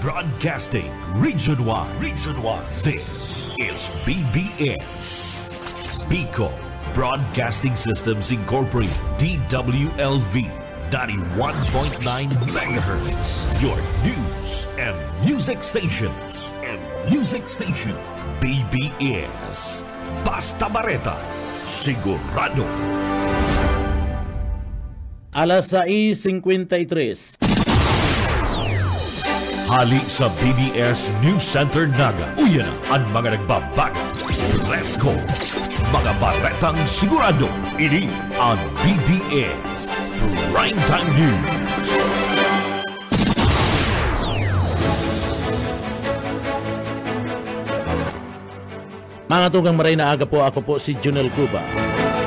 Broadcasting Region 1. This is BBS. Bicol Broadcasting Systems Incorporated. DWLV 91.9 MHz. Your news and music stations. BBS. Basta Bareta. Sigurado. Alas 6:53. Hali sa BBS News Center Naga. Uyan ang mga nagbabaga. Let's go! Mga baretang sigurado. Ini ang BBS Primetime News. Mga tugang maray na aga po, ako po si Junel Cuba.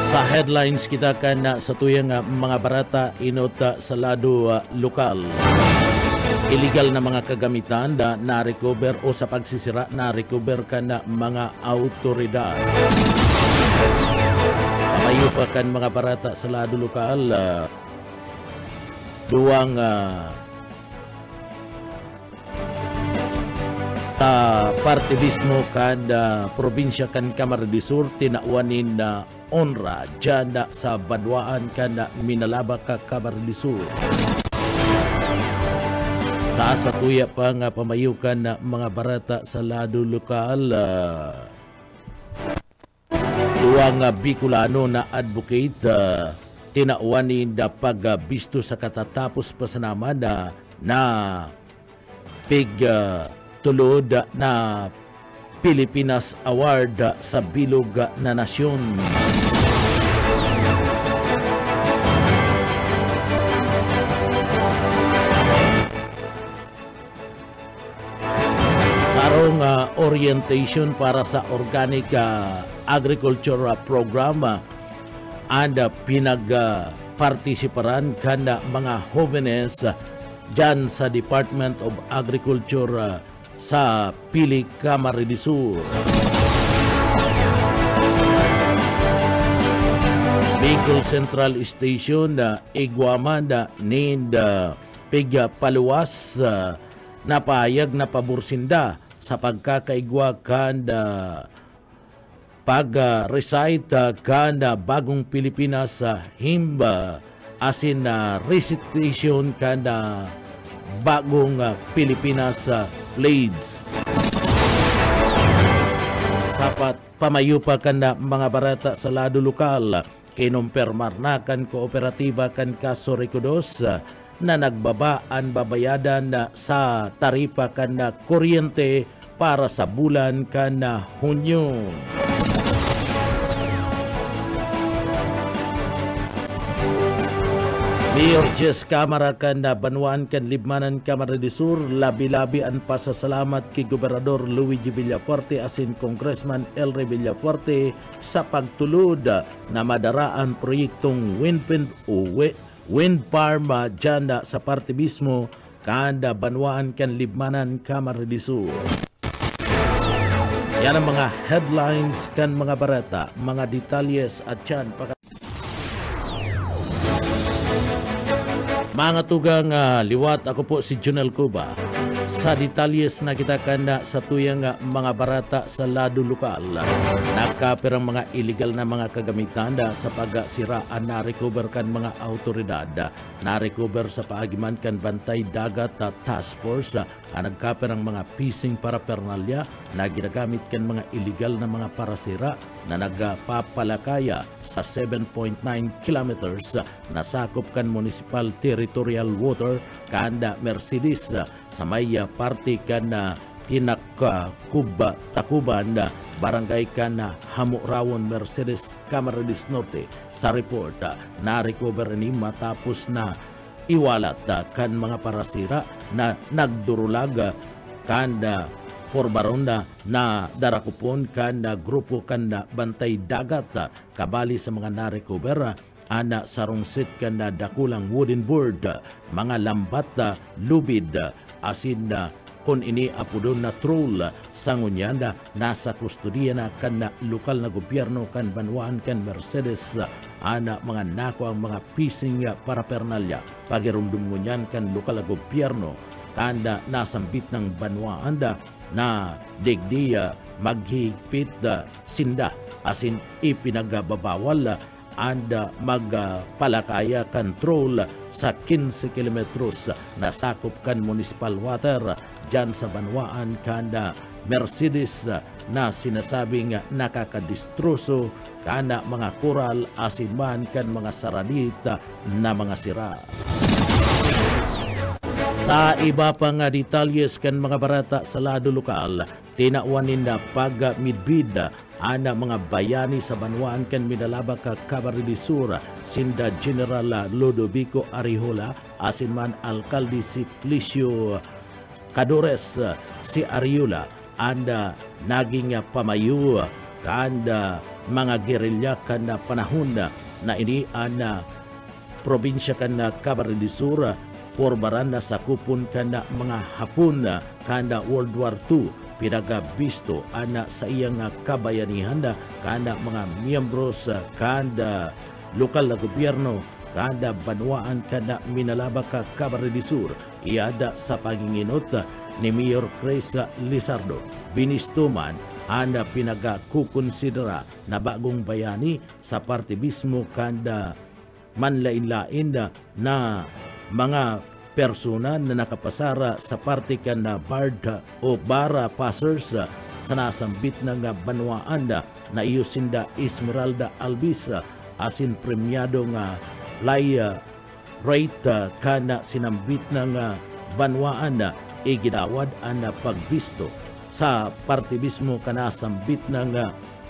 Sa headlines kita kan sa tuyang mga barata inota sa lado lokal. Illegal na mga kagamitan na na-recover o sa pagsisira na-recover ka na mga autoridad. Pamayo pa kan mga barata sa lado lokal. Duwang partidismo kan probinsya kan Camarines Sur tinawanin na onra dyan sa Banwaan kan Minalaba ka Camarines Sur. Taas sa tuya pa nga pamayukan na mga barata sa lado lokal. Duwang Bicolano na advocate tinawanin na pagbisto sa katatapos pasanaman na tulod na Pilipinas Award sa Bilog na Nasyon. Sarong orientation para sa organic agriculture program and pinag-partisiparan kan mga jóvenes dyan sa Department of Agriculture sa Pili, Camarines Sur. Bicol Central Station Iguaman nin pigya paluwas napayag na pabursinda sa pagkakaigwa kan pag-recite kan Bagong Pilipinas himba asin recitation kan Bagong Pilipinas Blades. Sapat pamayo pa kan mga barata sa lado lokal. Kinumpirmar na kan kooperatiba kan Caso Ricodos na nagbabaan babayadan sa taripa kan kuryente para sa bulan kan Hunyo. Mayor Jess Camara kan Banwaan kan Libmanan Camarines Sur labi-labi ang pasasalamat kay Gobernador Luigi Villafuerte asin Congressman Elry Villafuerte sa pagtulod na madaraan proyektong wind farm dyan sa parte mismo kan Banwaan kan Libmanan Camarines Sur. Yan ang mga headlines kan mga barata, mga detalyes at yan mga tugang liwat, ako po si Junel Cuba. Sa detalyes na kita kanda sa tuyang mga barata sa lado lokal. Nakaperang mga illegal na mga kagamitan sa pagsiraan na recover kan mga autoridad. Na-recover sa paagiman kan Bantay Dagat Task Force. Nagkaperang mga fishing paraphernalia na ginagamit kan mga illegal na mga parasira na nagpapalakaya sa 7.9 kilometers na sakop kan municipal territorial water kanda Mercedes sa may parte kan Takuban barangay kan Hamurawon Mercedes Camarines Norte. Sa report na recover ni matapos na iwalat kan mga parasira na nagdurulag kan Porbaron na darakupon kan grupo kan Bantay Dagat kabali sa mga na-recover ana sarungsit kan dakulang wooden board, mga lambat lubid asin kun ini apudon na troll sangunyanda nasa kustodiya na kan lokal na gobyerno kan Banwaan kan Mercedes ana mga nako ang mga fishing paraphernalia pagirumdum ngunyan kan lokal na gobyerno kanda nasambit ng banwaanda na digdiya maghigpit sinda asin ipinagababawal anda magpalakaya control sa 15 kilometros na sakop kan municipal water dyan sa Banwaan kanda Mercedes na sinasabing nakakadistroso kana mga koral asin man kan mga saranit na mga sira. Ta iba pa nga detalyes kan mga barata sa lado lokal, tinawanin na pag-midbid ana mga bayani sa Banwaan kan Minalaba ka Camarines Sur sinda General Lodovico Arihola asin man Alkalde si Felicio Cadores si Ariola anda naging pamayo kanda mga gerilya kanda panahon na ini ana probinsya kanda Camarines Sur porbaran na sakupon kanda mga Hapon kanda World War II pinagabisto ana sa iyang kabayanihan kanda mga miyembros kanda lokal na gobyerno kanda Banwaan kanda Minalaba ka Camarines Sur iada sa panginginot ni Mayor Chris Lizardo binistuman anda pinagakukonsidera na bagong bayani sa parte mismo kanda manlain-lain na mga persona na nakapasara sa parte kanda bard o bara passers sa nasambit ng Banwaan na iusinda Esmeralda Albis asin premiado nga laya rate kana sinambit ng Banwaan igidawad ang pagbisto sa parte mismo kanasambit ng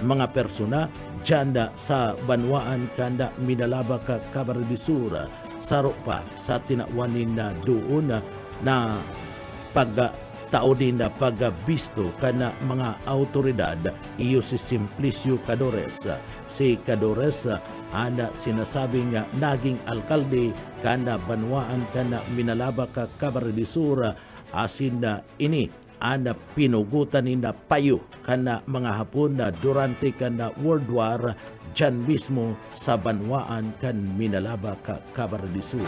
mga persona dyan sa Banwaan kanda Minalaba ka Camarines Sur saro pa sa tinawanin na doon na pagtao din na pagbisto kana mga autoridad iyo si Simplicio Cadores. Si Cadores ana sinasabing naging alkalde kana Banwaan kana Minalaba ka Camarines Sur asin ini ana pinugutan na payo kana mga Hapon na durante kana World War dyan mismo sa Banwaan kan Minalaba ka Camarines Sur.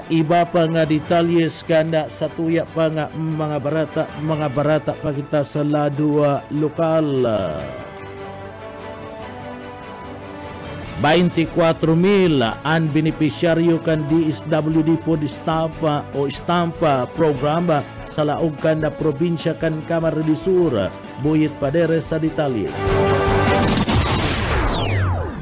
Iba pa nga detalyes kanda sa tuya pa nga mga barata pa kita sa lado lokal. 24,000 ang benepisyaryo kan DSWD Food Stamp programa sa laog kan na probinsya kan Camarines Sur. Buyit Padere sa detalye.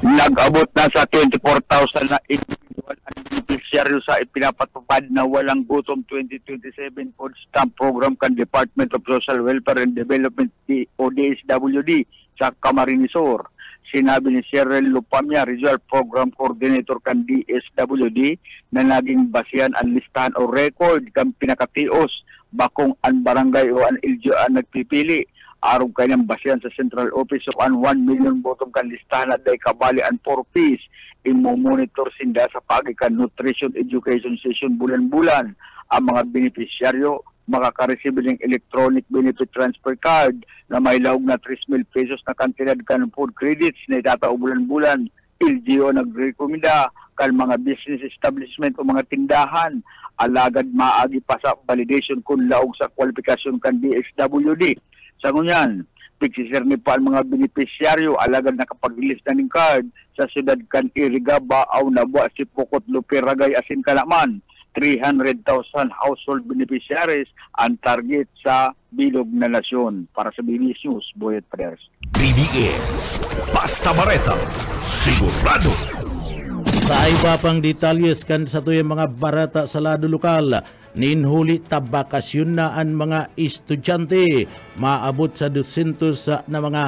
Nag-abot na sa 24,000 na individual ang benepisyaryo sa ipinapatupad na walang gutom 2027 Food Stamp Program kan Department of Social Welfare and Development o DSWD sa Camarines Sur. Sinabi ni Cheryl Lupamia, Regional Program Coordinator kan DSWD, na naging basihan ang listahan o record kang pinakatios bakong ang barangay o ang LGU ang nagpipili. Arong kanyang basihan sa Central Office of an 1 million bottom kan listahan at day kabali ang 4 fees. Imo-monitor sinda sa pagikan nutrition education session bulan-bulan ang mga benepisyaryo makakareceive ng electronic benefit transfer card na may laog na 3,000 pesos na kantidad kan food credits na itatao bulan-bulan. LGU nagrekomenda kan mga business establishment o mga tindahan alagad maagi pa sa validation kung laog sa kwalifikasyon kan DSWD. Sa ngunyan, pigsisir ni pa ang mga benepisyaryo alagad nakapag-release na ng card sa siyudad kan Iriga, Baaw, Nabua, Sipokot, Lupi, Ragay, Asin, Kalaman. 300,000 household beneficiaries ang target sa bilog na nasyon. Para sa BBS News, Boyet Padres. BBS, Basta Bareta, sigurado. Sa iba pang detalyes kan sa tuyang mga barata sa lado lokal, ninhuli tabakasyon na ang mga estudyante. Maabot sa 200 na mga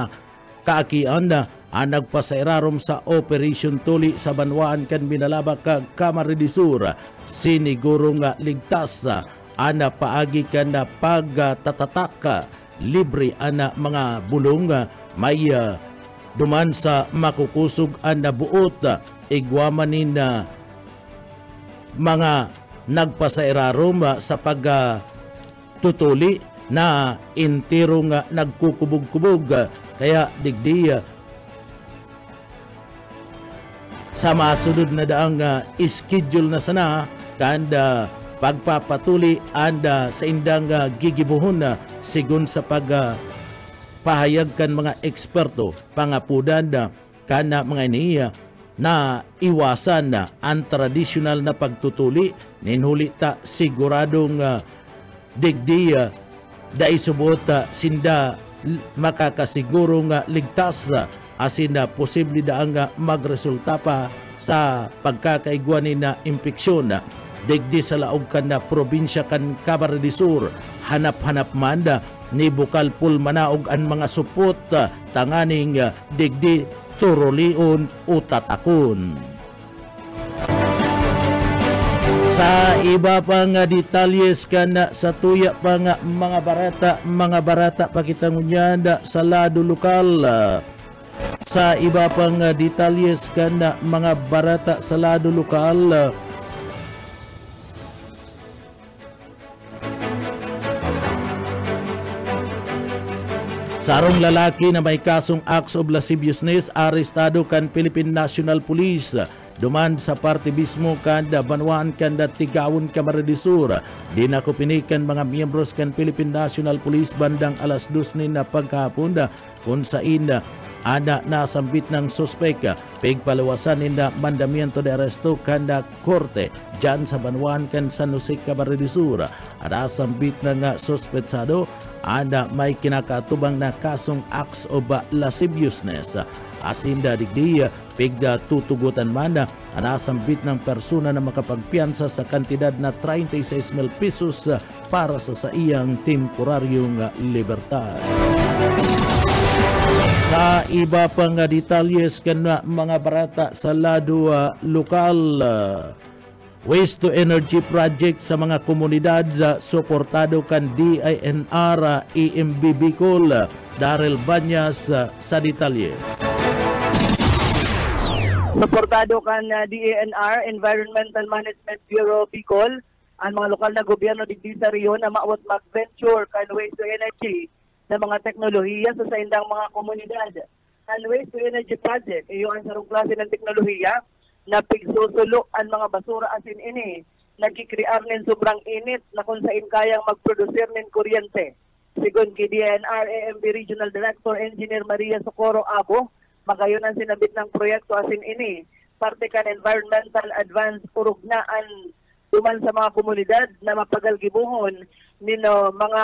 kaakian ang nagpasairarom sa Operation Tuli sa Banwaan kan Minalaba ka Camarines Sur. Sinigurong ligtas ana paagi kan na pagtatatak libre ana mga bulong may duman sa makukusog ana buot igwamanin na mga nagpasairarom sa pagtutuli na intirong nagkukubog-kubog kaya digdi sa masunod na daang schedule na sana kanda pagpapatuli anda sa indang gigibuhon na sigun sa pahayag kan mga eksperto pangapudan na kana mga iniya na iwasan na ang tradisyonal na pagtutuli ninhuli ta siguradong digdi da isubot sinda makakasiguro nga ligtas asin na posible daang magresulta pa sa pagkakaigwanin na impeksyon digdi sa laog kan na probinsya kan Camarines Sur. Hanap-hanap man ni Bukalpul manaog ang mga supot tanganing digdi turulion utatakon. Sa iba pang detalyes kan sa tuya pang mga barata pakitangunyan sa lado lokal. Sa iba pang detalyes kan mga barata sa lado lokal, sarong lalaki na may kasong acts of lasciviousness arestado kan Philippine National Police duman sa parte mismo kan Banwaan kan Tigawon Camarines Sur. Di na ko pinikan mga miyembros kan Philippine National Police bandang alas 2 na pagkahapon kung sain ana nasambit ng suspek pigpalawasan ninda mandamiento de arresto kan korte dyan sa Banwaan kan San Jose Camarines Sur. Ada sambit ng suspetsado ana may kinakatubang na kasong acts of lasciviousness. Asinda digdi pigda tutugutan man anasambit ng persona na makapagpiansa sa kantidad na 36,000 pesos para sa iyang temporaryong libertad. Sa iba pang detalyes kan mga barata sa lado lokal, waste to energy project sa mga komunidad suportado kan DINR EMB Bicol. Darrell Banyas sa detalye. Suportado kan DENR, Environmental Management Bureau Bicol, ang mga lokal na gobyerno digdi sa riyon na maawat mag-venture kan waste to energy na mga teknolohiya sa indang mga komunidad. Ang waste to energy project, iyo ang sarong klase ng teknolohiya na pigsusulo ang mga basura asin ini, nagkikrear nin sobrang init na kung saan kayang magproducer nin kuryente. Sigon kay DNR AMB Regional Director Engineer Maria Socorro Abo, magayon ang sinabit ng proyekto asin ini, parte kan environmental advance urugnaan duman sa mga komunidad na mapagalgibuhon nino mga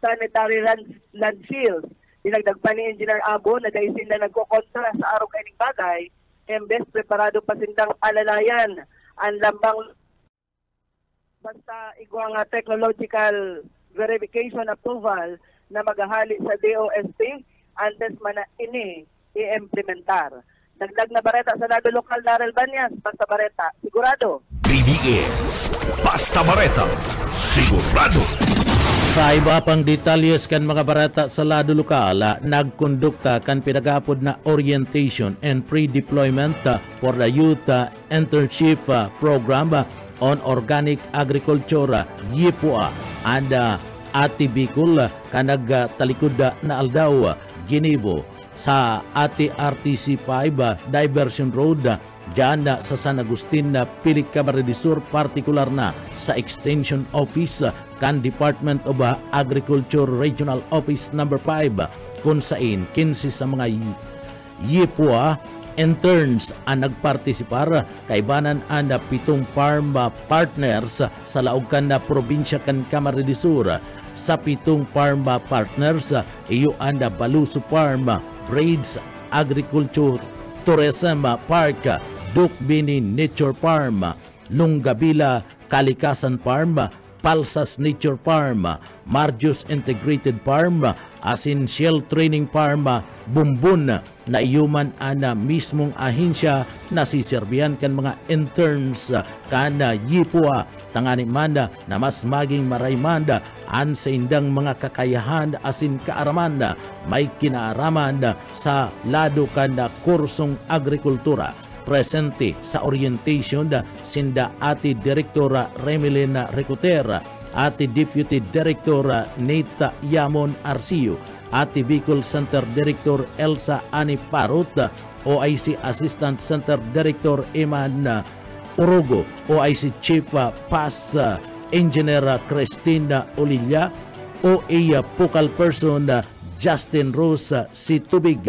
sanitary landfills. Dinagdagpan ni Engineer Abo na dahil sila nagkokontra sa araw kaining bagay, embes preparado pa sindang alalayan ang lambang basta igwang technological verification approval na maghahali sa DOST antes man na ini i-implementar. Dagdag na bareta sa lado lokal, Darrell Banyas, basta bareta, sigurado. PBS, basta bareta, sigurado. Sa iba pang detalyes kan mga barata sa lado lokal, nagkondukta kan pinagapod na orientation and pre-deployment for the youth internship program on organic agriculture YIPUA and Ati Bicol kanag talikod na aldaw Ginibo sa Ati RTC 5 Diversion Road dyan sa San Agustin na Pilik Camarines Sur, partikular na sa Extension Office kan Department of Agriculture Regional Office number 5 kung saan 15 sa mga YIPUA interns ang nagpartisipar kaibanan ang 7 farm partners sa laogan na probinsya kan Camarines Sur. Sa 7 farm partners, iyo ang Baluso Farm, Braids Agriculture Tourism Park, Dukbini Nature Farm, Lungabila Kalikasan Farm, Palsas Nature Farm, Marjos Integrated Farm, asin Shell Training Farm, Bumbun na iyuman ana mismong ahensya na siserbihan kan mga interns kana YIPUA tangani manda na mas maging maraymanda an sa indang mga kakayahan asin kaaramanda may kinaaraman sa lado kanda kursong agrikultura. Presente sa orientation sinda Ati Direktora Remelina Recutera, Ati Deputy Director Nita Yamon Arcio, Ati Bicol Center Director Elsa Ani Parut, OIC Assistant Center Director Eman Urugo o ay si Chief Past Engineer Cristina Olilla o iya focal person Justin Rose si Tubig.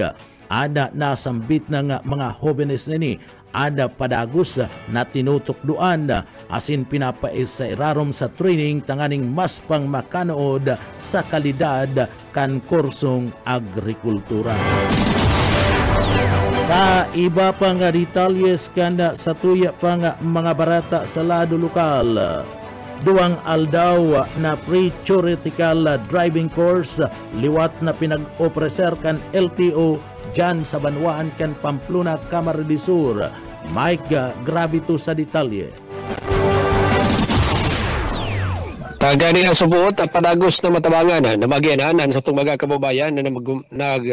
Ada nasambit ng mga jóvenes nini ada padagos na tinutukduan asin pinapaisirarom sa training tanganing mas pang makanood sa kalidad kan kursong agrikultura. Sa iba pang detalyes kanda sa tuya pang mga barata sa lado lokal, duwang aldaw na pre-theoretical driving course liwat na pinag-opreser kan LTO dyan sa Banwaan kan Pamplona, Camarines Sur. Mike Gravito sa detalye. Tagani ang subuot at padagos na matabangan na magyanan sa itong mga kababayan na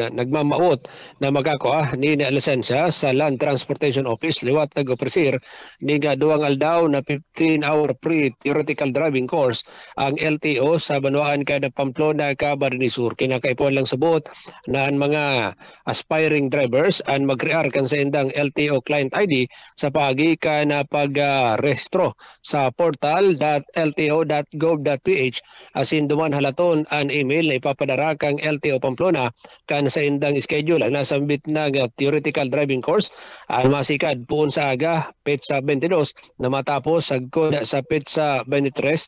nagmamaot na magkakuha ni na lisensya sa Land Transportation Office liwat nag-opresir ni duwang aldaw na 15-hour pre-theoretical driving course ang LTO sa Banwaan kada Pamplona, Camarines Sur. Kinakaipon lang subuot na ang mga aspiring drivers ang mag-rear kan sa indang LTO client ID sa pagikan na pag-restro sa portal.lto.gov.ph asin duman halaton an email na ipapadara kang LTO Pamplona kan sa indang schedule ang nasambit na theoretical driving course ang masikad puon sa aga petsa 22 na matapos sagkod sa petsa 23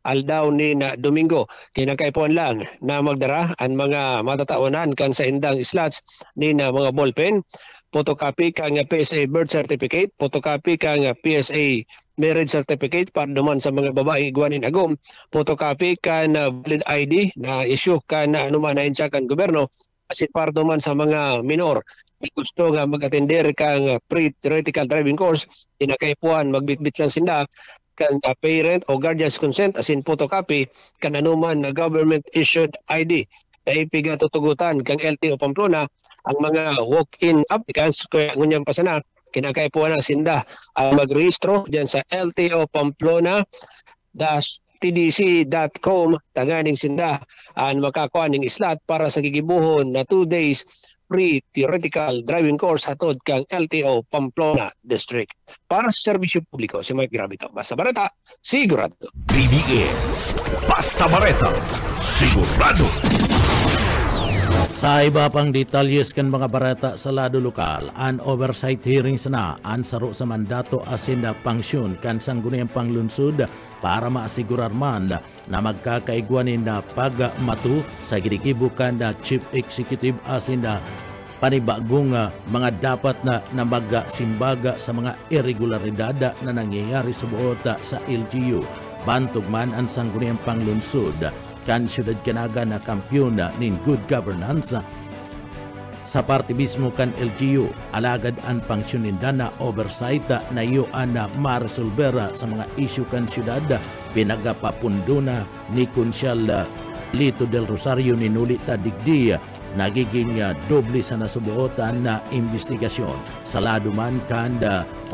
aldaw ni na Domingo. Kinakaipon lang na magdara ang mga matataonan kan sa indang slots ni na mga ballpen, photocopy kang PSA birth certificate, photocopy kang PSA marriage certificate para naman sa mga babae iguanin agom, photocopy kan valid ID na issue kan anuman na insya kan gobyerno, asin para naman sa mga minor gusto nga mag-attender kang pre-theoretical driving course, inakaipuan magbitbit lang sinda kan parent o guardian's consent asin photocopy kan anuman na government issued ID na ipiga tutugutan kang LTO Pamplona ang mga walk-in applicants kaya ngunyang pasana kinakaipuan na sinda ang magrehistro dyan sa LTO Pamplona tdc.com tanganing sinda ang makakuha ng slot para sa gigibuhon na 2 days pre-theoretical driving course hatod kang LTO Pamplona District. Para sa serbisyo publiko, si Mike Gravito. Basta Bareta, sigurado. BBS, Basta Bareta, sigurado. Sa iba pang detalyes kan mga barata sa lado lokal, an oversight hearings na an saro sa mandato asin na pangsyon kan sangguniang panglunsod para maasigurar man na magkakaigwanin na pagmatu sa ginikibukan na Chief Executive asin na panibagong mga dapat na magsimbaga sa mga irregularidad na nangyayari sa buot sa LGU. Bantog man ang sangguniang panglunsod kan siyudad Canaga na kampyon nin good governance sa parte mismo kan LGU alagad ang pangsyonin na oversight na iyo na maresolver sa mga issue kan siyudad pinagapapundo na ni Konsyal Lito del Rosario ninulit na digdi nagiging doble sa nasubuotan na investigasyon sa lado man kan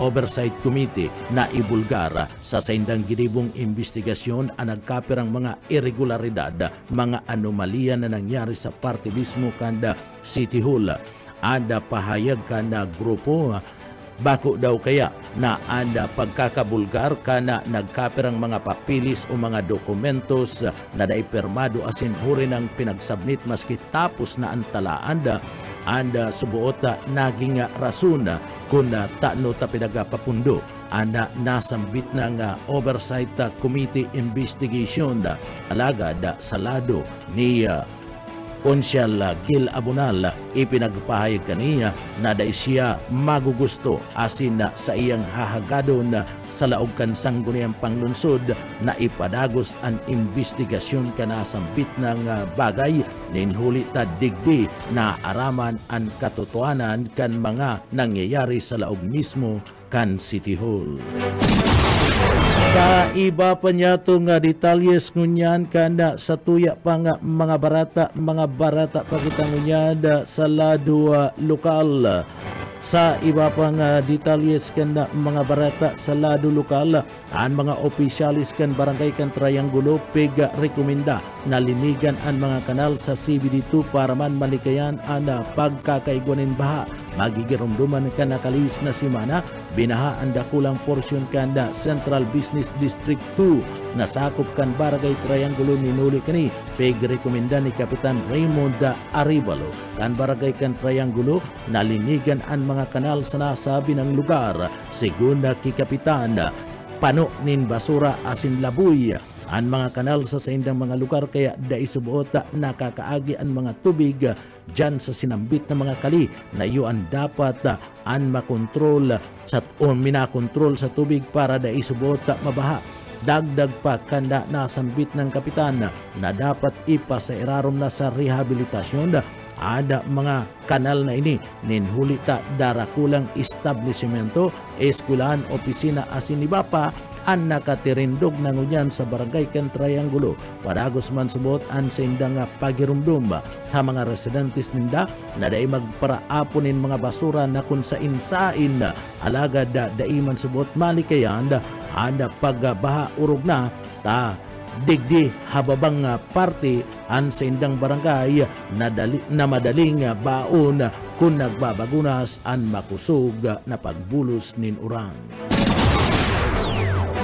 Oversight Committee na ibulgar sa saindang ginibong investigasyon ang nagkapirang mga irregularidad, mga anomalya na nangyari sa parte mismo kan City Hall. Ada pahayag kan grupo bako daw kaya na anda pagkakabulgar kana nagkapirang mga papilis o mga dokumentos na daipirmado asin huri ng pinagsubmit maski tapos na antalaan anda subuota naging rason kung taano ta pinagapapundo anda nasambit ng Oversight Committee investigation alagad sa lado ni Konsyal Gil Abunal ipinagpahayag kaniya na dahil siya magugusto asin na sa iyang hahagadon sa laog kan sangguniang panglunsod na ipadagos ang investigasyon kanasambit ng bagay ninhuli ta digdi na araman ang katotohanan kan mga nangyayari sa laog mismo kan City Hall. Sa iba pa niya itong detalyes ngunyan kanda sa tuya pa nga mga barata pakita ngunyan sa lado lokal. Sa iba pang detalyes kanda mga barata sa lado lokal, ang mga opisyalis kan barangay kan Triangulo pega rekomenda na linigan ang mga kanal sa CBD2 para man malikayan ang pagkakaigwanin baha magigirumduman ka nakalis na simana binahaan dakulang porsyon kanda Central Business District 2 na sakop kan Barangay Triangulo ninuli kani pagrekomenda ni Kapitan Raymond Arevalo kan Barangay kan Triangulo nalinigan ang mga kanal sa nasabi ng lugar segunda ki Kapitan pano nin basura asin labuy ang mga kanal sa indang mga lugar kaya daisubuot nakakaagi ang mga tubig dyan sa sinambit na mga kali na iyon dapat ang makontrol o minakontrol sa tubig para daisubuot mabaha. Dagdag pa kanda nasambit ng Kapitan na dapat ipasairarom na sa rehabilitasyon ada mga kanal na ini ninhulita darakulang establishmento, eskwelahan, opisina asin iba pa ang nakatirindog na ngunyan sa Barangay kan Triangulo. Padagos man subot ang sindang pagirumdum sa mga residentes ninda na dai magparaaponin mga basura na kung sa insain alagad dai man subot malikayan anda pagbaha urog na ta digdi hababang parte ang sindang barangay na madaling baon kung nagbabagunas ang makusog na pagbulos nin urang.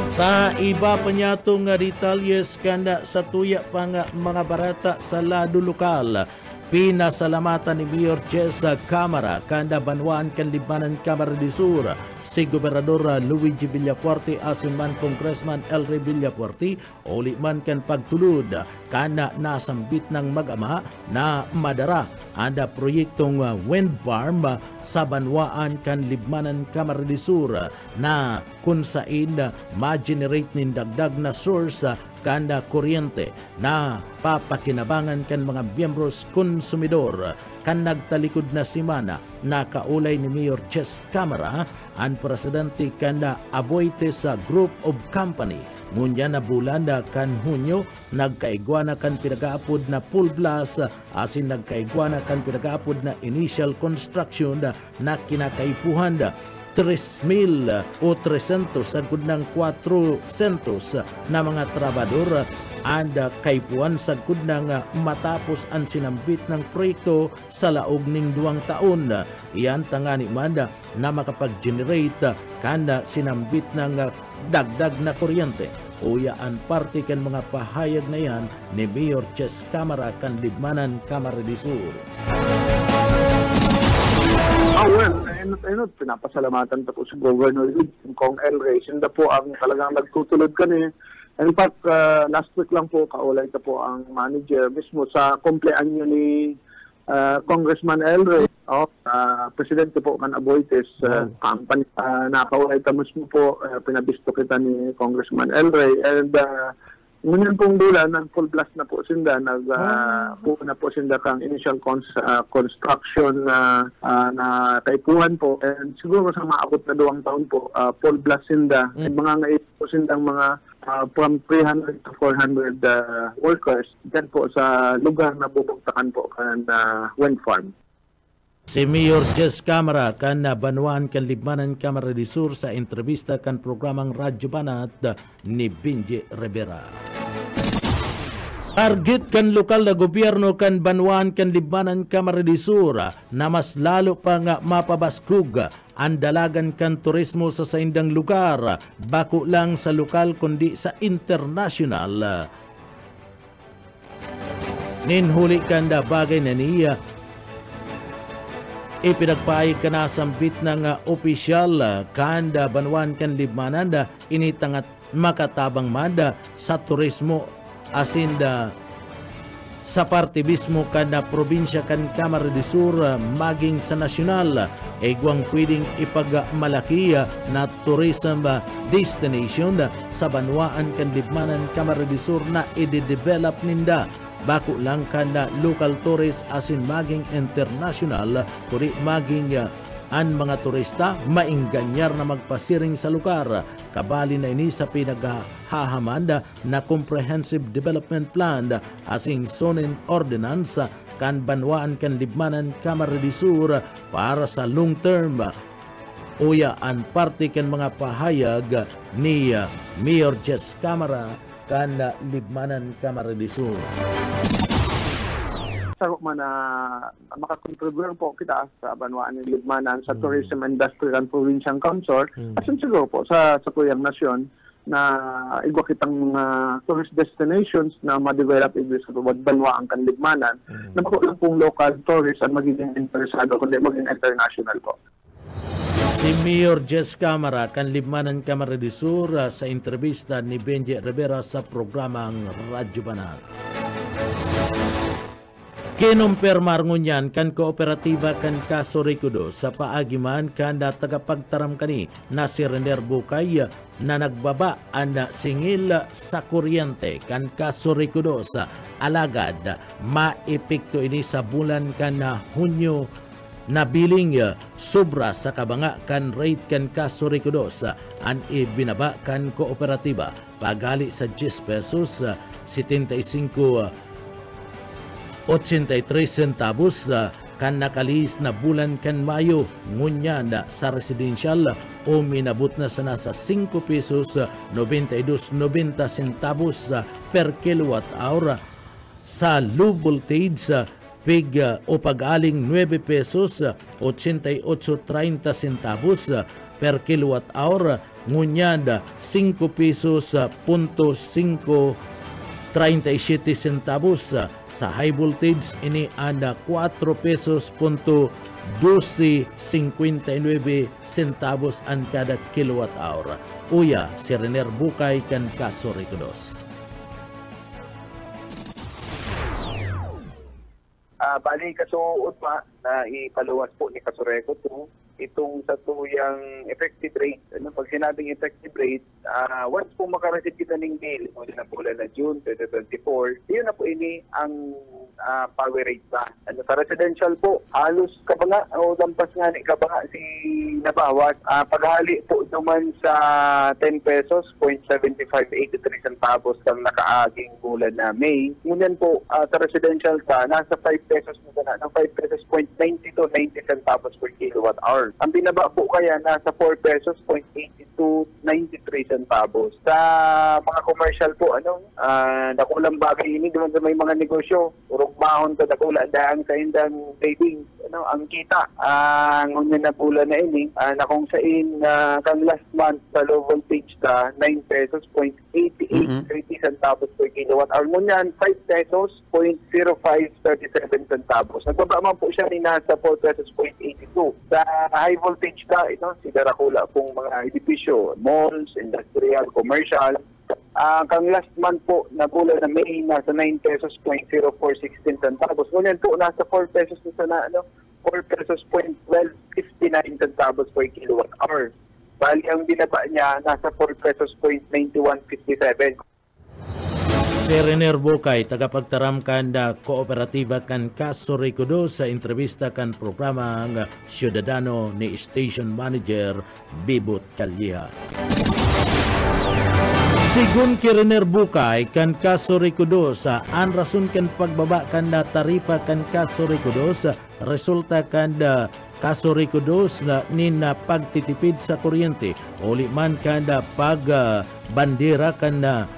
Sa iba pa niya itong detalyes kanda sa tuya pa nga mga barata sa lado lokal, pinasalamatan ni Mayor Jess Camara kanda Banwaan kan Libanan Camara de Sur si Gobernador Luigi Villafuerte asin man Congressman Elry Villafuerte uli man kan pagtulod kana nasambit ng mag-ama na madara anda proyektong wind farm sa Banwaan kan Libanan Camara de Sur na kung saan ma-generate nin dagdag na source kanda kuryente na papakinabangan kan mga miyembros konsumidor kan nagtalikod na simana na kaulay ni Mayor Jess Camara ang presidente kanda Aboitiz Group of Company ngunya na bulanda kan Hunyo nagkaigwana kan pinagaapod na full blast asin nagkaigwana kan pinagaapod na initial construction na kinakaipuhan 3,000 o 300 sagud ng 400 na mga trabador anda kaipuan sagud ng matapos ang sinambit ng proyekto sa laog ning 2 taon. Iyan tangani manda na makapag-generate kanda sinambit ng dagdag na kuryente. Uyaan parte kan mga pahayag na yan ni Mayor Jess Camara kan Libanan Camara de Sur. Pinapasalamatan pa po si Governor Kong Elray. Sinda po ang talagang nagtutulod kani. In fact, last week lang po kaulay ka po ang manager mismo sa kumpleanyo ni Congressman Elray. Presidente po kan Aboitiz company. Nakaulay ka mismo po, pinabisto kita ni Congressman Elray. And ngunyan pong dula, nag-full blast na po sinda, na po sinda kang initial construction na kaipuhan po. And siguro sa maabot na 2 taon po, full blast sinda. Mga ngayon po sindang mga from 300 to 400 workers dyan po sa lugar na bubugtakan po kan wind farm. Si Mayor Jess Camara kan Banwaan kan Libanan Camara de Sur sa entrevista kan programang Radyo Banat ni Benji Rivera. Target kan lokal na gobyerno kan Banwaan kan Libanan Camara de Sur na mas lalo pa nga mapabaskug ang dalagan kan turismo sa saindang lugar bako lang sa lokal kundi sa international. Ninhuli kan da bagay na niya ipinagpaay ka na sambit ng opisyal kanda Banwaan kan Libanan initangat makatabang manda sa turismo asinda sa parte mismo kanda probinsya kan Camara de Sur maging sa nasyonal igwang pwedeng ipagmalaki na tourism destination sa Banwaan kan Libanan Camara de Sur na i-develop ninda bako lang kanda local tourist asin maging international kuri maging ang mga turista mainganyar na magpasiring sa lugar kabali na ini sa pinaghahamanda na comprehensive development plan asing zoning ordinance kan Banwaan kan Libanan Camara de Sur para sa long term. Uya ang parte kan mga pahayag ni Mayor Jess Camara kan Libanan Camara de Sur. sarok man na makakontribute po kita sa banwaan ng Libmanan sa Tourism Industry and Provincial Council. Asan siguro po sa tuyang nasyon na igwa kitang mga tourist destinations na ma-develop sa banwaan kan Libmanan na lang pong local tourists at magiging interesado kundi maging international po. Si Mayor Jess Camara kan Libmanan Camarines Sur sa entrevista ni Benji Rivera sa programang Radyo Banat. Kinumpirmar ngunyan kan kooperatiba kan Caso Ricudo sa paagiman kan tagapagtaram kani na si Rener Bukay na nagbaba ang singil sa kuryente kan Caso Ricudo sa alagad maepekto ini sa bulan kan Hunyo na biling sobra sa kabanga kan rate kan Caso Ricudo an ibinaba kan kooperatiba pagali sa 10 pesos 83 centavos kan nakalis na bulan kan Mayo ngunya na sa residential o minabot na sa nasa 5 pesos 92.90 centavos per kilowatt hour sa low voltage pig o pag-aling 9 pesos 88.30 centavos per kilowatt hour ngunya na 5 pesos 37 centavos sa high voltage ini ada 4 pesos 12.59 centavos ang kada kilowatt hour. Uya si Rener Bukay kan Caso Ricudo. Bali kasuot pa na ipaluwas po ni Caso Ricudo itong sa tuyang effective rate. Pag sinabing effective rate, once po makareceive kita ng bill, na bulan na June 2024, yun na po ini ang power rate ba. Sa residential po, halos kabanga o lampas nga ni kabanga si nabawat. Paghali po naman sa 10 pesos, 0.7583 centavos ang nakaaging bulan na May. Ngunyan po sa residential ka, nasa 5 pesos na ng 5 pesos 0.90 to 90 centavos per kilowatt hour. Ang binaba po kaya nasa 4 pesos 0.8293 centavos. Sa mga commercial po, nakulang bagay ini doon sa may mga negosyo. Urog mahon ka nakulang dahang sa indang trading. Ang kita, ang unya na pula na ini, na kung sain kang last month sa low voltage ka, 9 pesos 0.8830 centavos per kilowatt hour. Ngunyan, 5 pesos 0.0537 centavos. Nagbaba man po siya ni nasa 4 pesos 0.82. Sa high voltage ka, sigarakula pong mga edifisyo, malls, industrial, commercial. Kang last month po na bulan na May, nasa 9 pesos 0.0416 centavos. Ngunyan po, nasa 4 pesos na 4 pesos 0.1259 centavos per kilowatt hour. Bali, ang binaba niya, nasa 4 pesos 0.9157. Si Rener Bukay, tagapagtaram kan da kooperatiba kan Caso Ricudo sa entrevista kan programa ng Ciudadano ni Station Manager Bibot Calleja. Sigun ki Rener Bukay kan Caso Ricudo sa an rason kan pagbaba kan da tarifa kan Caso Ricudo sa resulta kan da Caso Ricudo na nina pagtitipid sa kuryente uli man kan da pag bandera kan da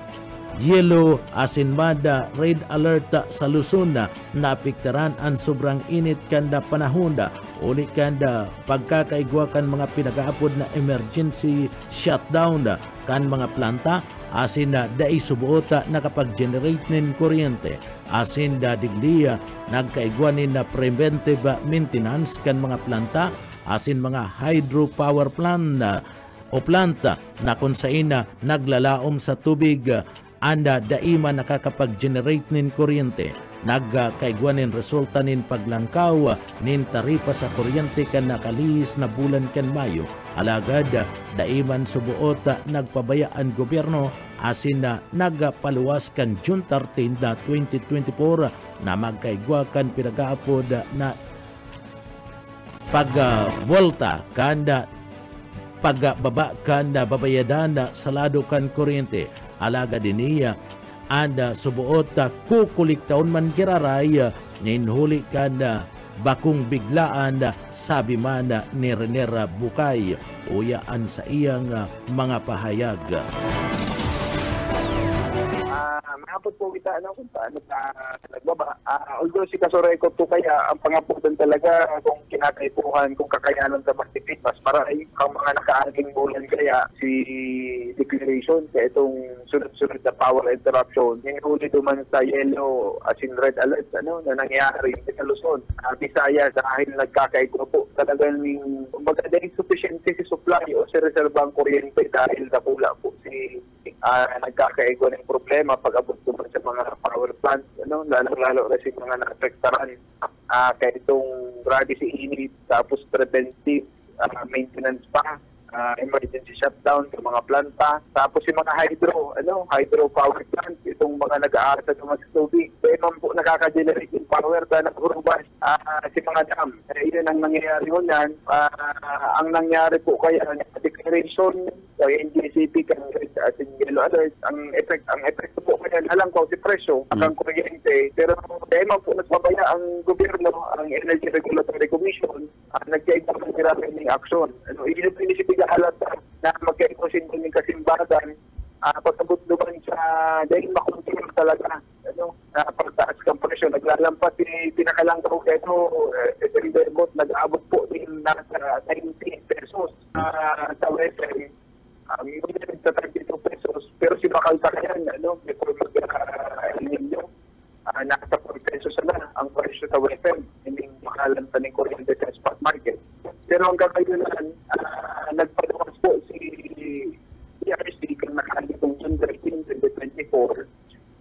yellow asinmada red alert sa Luzon na napiktaran ang sobrang init kanda panahon da uli kanda pagkakaigwa kan mga pinagaapod na emergency shutdown da kan mga planta asin na dai subuota nakapag-generate nin kuryente asin da digdiya nagkaigwa nin na preventive maintenance kan mga planta asin mga hydropower plant o planta na kung saan na naglalaom sa tubig anda daima nakakapag-generate nin kuryente. Nagkaigwan nin resulta nin paglangkaw nin taripa sa kuryente kan nakalihis na bulan kan Mayo. Alagad daiman subuot nagpabayaan gobyerno asin na nagapaluwas kan June 13 na 2024 na magkaigwa kan pinagaapod na pagbolta kanda pagbaba kanda babayadan sa lado kan kuryente. Alaga din niya anda subuot kukulik taon man kiraray ninhuli kanda bakong biglaan sabi man ni Rener Bukay uyaan sa iyang mga pahayag. maabot po kita kung paano ka nagbaba. Although si Kasoreko to kaya ang pangaputan talaga kung kinakaipuhan, kung kakayanan sa magtipid, mas maray ang mga nakaaging bulan kaya si declaration kaya itong sunod-sunod na power interruption. Yung huli duman sa yellow as in red alert na nangyari sa Luzon. Visayas dahil nagkakaigro po talagang maganda insufficient si supply o si reservang kuryente dahil napula po si nagkakaigo ng problema pag-abot naman sa mga power plants, lalo-lalo kasi mga na-afektaran kaya itong grabe si init, tapos preventive maintenance pa, emergency shutdown sa mga planta, tapos yung mga hydro power plant, itong mga nag-aaral sa mga tubig, kaya po nakaka-generate yung power na nag-urubas si mga dam. Yun ang nangyayari yan. Ang nangyari po kaya declaration o NGCP kan as in yellow alert, ang effect po kaya alam ko si presyo ang kuryente, pero kaya man po nagbabaya ang gobyerno, ang Energy Regulatory Commission, nagkaibang ng action. Yun yung inisipig halata na magkaikusin din yung kasimbagan pagkabot naman sa dahil makontrol talaga na pagtaas kang presyo. Naglalampas pinakalang daw ito nag-aabot po din nasa 90 pesos sa Western. Yung sa 32 pesos, pero si Bakalta yan, before mag-alinyo, nasa 4 pesos na ang presyo sa Western, hindi makalanta ng kuryente sa spot market. Pero ang kakayunan, nagpaluwas po si ERC kung nakalitong June 13, 2024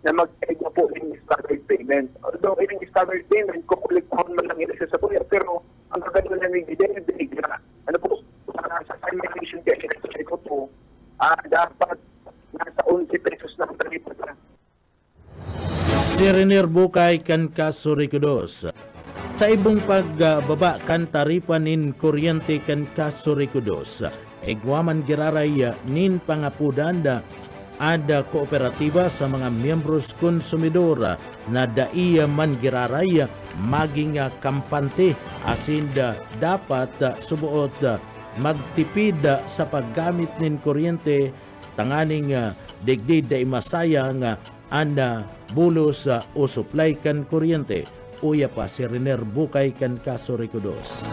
na mag-ego po ng staggered payment. Although yung staggered payment, kukuliktahan man lang ilasa sa kuya, pero ang kakayunan ng dinig na, sa termination kaya ko po, dapat nasa 11 pesos lang taripa na. Si Renier Bukay kan Kasurikudos. Sa ibong pagbaba kan taripa nin kuryente kan Kasurikudos, egwaman giraray nin pangapudanda ada kooperatiba sa mga miyembros konsumidor na daiya man giraray maging kampante asin dapat subuot magtipid sa paggamit nin kuryente tanganing digdid da imasayang anda bulos o supply kan kuryente. Uya pa si Renier Bukay kan Kasurikudos.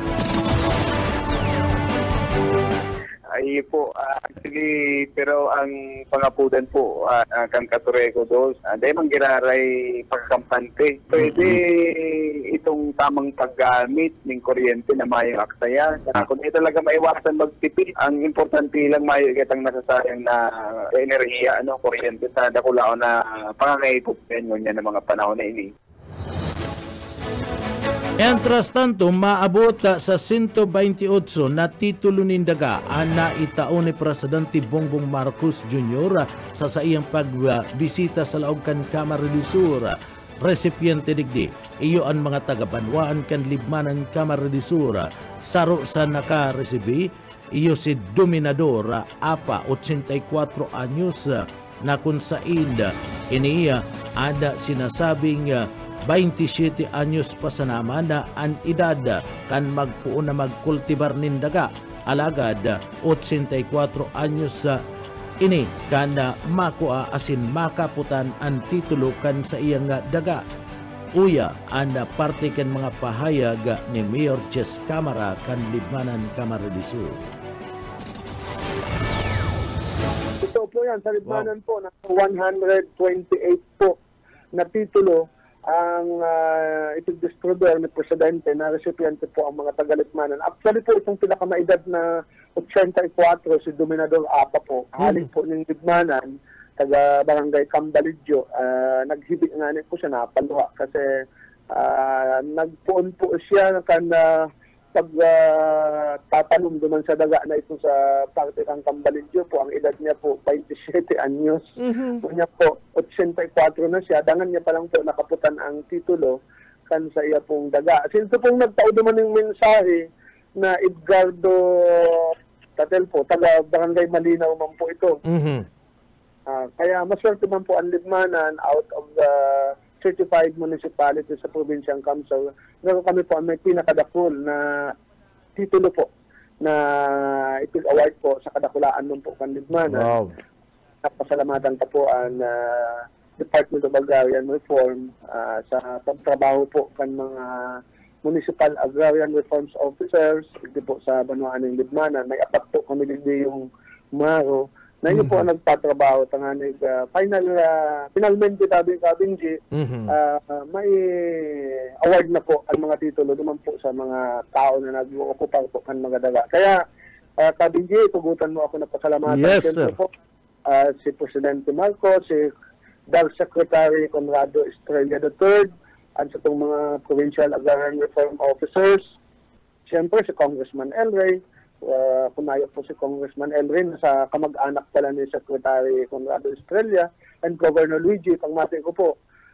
Ay po, actually, pero ang pangapudan po kang Kasurikudos, dahil mang giraray pagkampante. Pwede itong tamang paggamit ng kuryente na mayang aksaya. Kung di talaga maiwasan magtipid, ang importante lang mayigitang nasasayang na enerhiya, kuryente sa dakulao na pangangaipupan nyo niya ng mga panahon na ini. Entras tanto, maabot sa 128 na titulo nindaga na itao ni Presidente Bongbong Marcos Jr. sa iyang pagbisita sa laog kan Kamara de Sur. Resipiente digdi, iyo ang mga taga-banwaan kan libmanan Kamara de Sur. Saro sa naka-resibi, iyo si Dominador, 84 anyos na kung said iniya ada sinasabing 27 anyos pa sa naman na ang edad kan magpuon na magkultibar nindaga. Alagad 84 anyos ini kan makua asin makaputan ang titulo kan sa iyang daga. Uya ang parte kan mga pahayag ni Mayor Ches Camara kan Libmanan Kamara de Sur. Ito po yan, sa Libmanan po, na 128 po na titulo ang ipag-distribuer ni Presidente na recipiente po ang mga taga-Libmanan. Actually po, itong pinakamaedad na 84, si Dominador Apa po, halik po ng Libmanan, taga-barangay Cambalidjo, naghibi nga po siya napaluha kasi nagpuon po siya kan pagtatalong duman sa daga na ito sa parte ng Cambalidjo po. Ang edad niya po 27 anyos. Niya po 84 na siya. Dangan niya pa lang po nakaputan ang titulo kan sa iya pong daga. Sinto pong nagtao duman ng mensahe na Edgardo Tatel po, taga Barangay Malinaw man po ito. Kaya maswerte man po ang Libmanan out of the certified municipality sa probinsyang Kamsal. Pero kami po may pinakadakol na titulo po na ipig-award po sa kadakulaan nun po kan Libmanan. Wow. Pasalamatan ka po ang Department of Agrarian Reform sa pagtrabaho po kan mga Municipal Agrarian Reforms Officers dito po sa Banwaan ng Libmanan. May apat po kami dito yung Maro na yun po ang nagpatrabaho tanganig finalmente kabing may award na po ang mga titulo naman po sa mga tao na nag-occupy po kan mga daga. Kaya kabing tugutan mo ako na pasalamatan. Yes, sir. Po, si Presidente Marcos, si DAG Secretary Conrado Estrella III, at sa itong mga Provincial Agrarian Reform Officers, siyempre si Congressman El Rey, pumayag po si Congressman El Rey na sa kamag-anak pala ni Secretary Conrado Estrella, and Governor Luigi, pangmati ko po,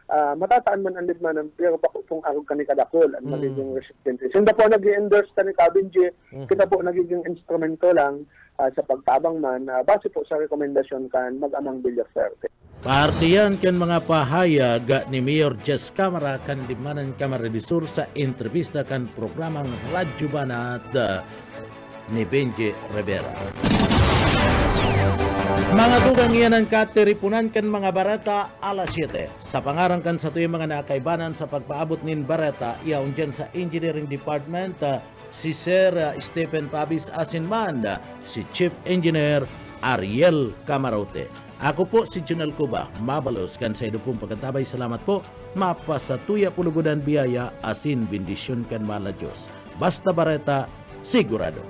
matataan man ang Libmanan, pero pa kung arog ka ni Kadakol ang magiging recipient. Sinda po nag-endorse ka ni Kabinji, kita po nagiging instrumento lang sa pagtabang man, base po sa rekomendasyon kan mag-amang Villaferte. Partiyan kan mga pahayag ni Mayor Jess Camara kan Libmanan Camarines Sur sa entrevista kan programang Radyo Banat ni Benji Rivera. Mga tugang iyan ang katiripunan kan mga barata alas 7. Sa pangarang kan sa tuyong mga nakaibanan sa pagpaabot nin barata, iyaon dyan sa Engineering Department, si Sir Stephen Pabis Asinman, si Chief Engineer Ariel Camarote. Ako po si Junel Cuba, mabalos kan sa pong pagkatabay. Salamat po, mapasatuya pulugudan biyaya, asin bendisyon kan mala Diyos. Basta bareta, sigurado.